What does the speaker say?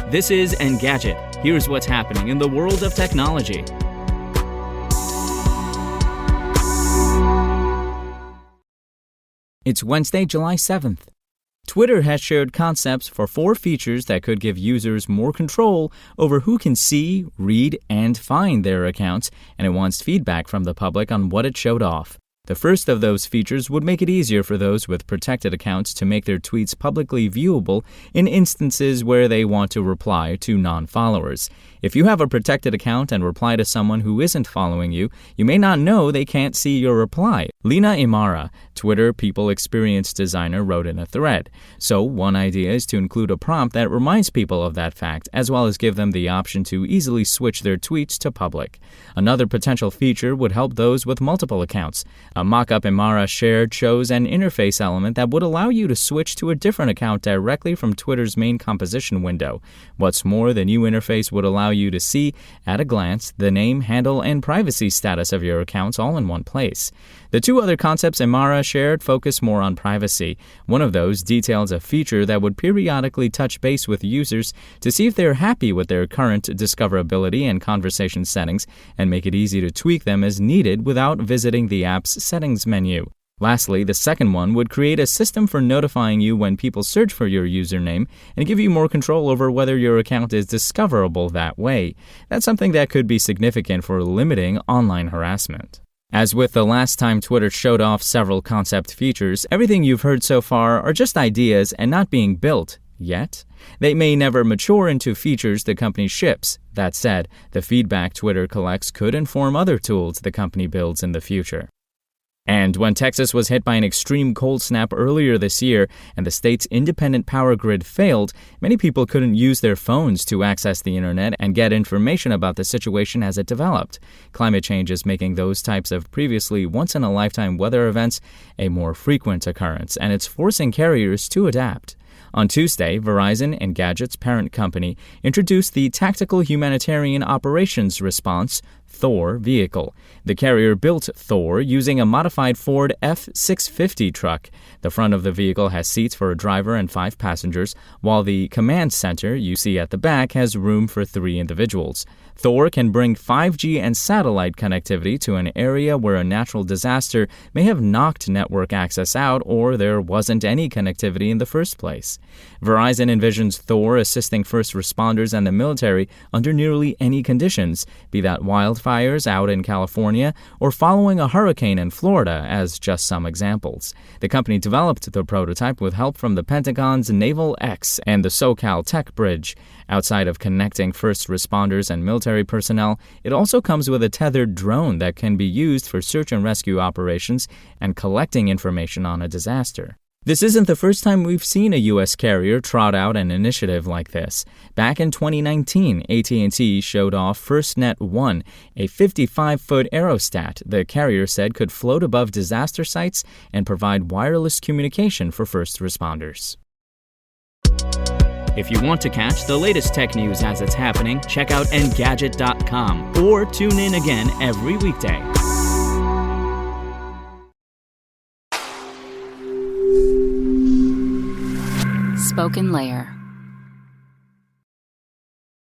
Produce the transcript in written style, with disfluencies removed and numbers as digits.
This is Engadget. Here's what's happening in the world of technology. It's Wednesday, July 7th. Twitter has shared concepts for 4 features that could give users more control over who can see, read, and find their accounts, and it wants feedback from the public on what it showed off. The first of those features would make it easier for those with protected accounts to make their tweets publicly viewable in instances where they want to reply to non-followers. If you have a protected account and reply to someone who isn't following you, you may not know they can't see your reply. Lina Imara, Twitter People Experience Designer, wrote in a thread. So one idea is to include a prompt that reminds people of that fact, as well as give them the option to easily switch their tweets to public. Another potential feature would help those with multiple accounts. A mock-up Imara shared shows an interface element that would allow you to switch to a different account directly from Twitter's main composition window. What's more, the new interface would allow you to see, at a glance, the name, handle, and privacy status of your accounts all in one place. The 2 other concepts Imara shared focus more on privacy. One of those details a feature that would periodically touch base with users to see if they're happy with their current discoverability and conversation settings and make it easy to tweak them as needed without visiting the app's settings menu. Lastly, the second one would create a system for notifying you when people search for your username and give you more control over whether your account is discoverable that way. That's something that could be significant for limiting online harassment. As with the last time Twitter showed off several concept features, everything you've heard so far are just ideas and not being built yet. They may never mature into features the company ships. That said, the feedback Twitter collects could inform other tools the company builds in the future. And when Texas was hit by an extreme cold snap earlier this year and the state's independent power grid failed, many people couldn't use their phones to access the internet and get information about the situation as it developed. Climate change is making those types of previously once-in-a-lifetime weather events a more frequent occurrence, and it's forcing carriers to adapt. On Tuesday, Verizon, Engadget's parent company, introduced the Tactical Humanitarian Operations Response Thor vehicle. The carrier built Thor using a modified Ford F-650 truck. The front of the vehicle has seats for a driver and 5 passengers, while the command center you see at the back has room for 3 individuals. Thor can bring 5G and satellite connectivity to an area where a natural disaster may have knocked network access out or there wasn't any connectivity in the first place. Verizon envisions Thor assisting first responders and the military under nearly any conditions, be that wildfires out in California or following a hurricane in Florida, as just some examples. The company developed the prototype with help from the Pentagon's Naval X and the SoCal Tech Bridge. Outside of connecting first responders and military personnel, it also comes with a tethered drone that can be used for search and rescue operations and collecting information on a disaster. This isn't the first time we've seen a U.S. carrier trot out an initiative like this. Back in 2019, AT&T showed off FirstNet 1, a 55-foot aerostat the carrier said could float above disaster sites and provide wireless communication for first responders. If you want to catch the latest tech news as it's happening, check out Engadget.com or tune in again every weekday. SpokenLayer.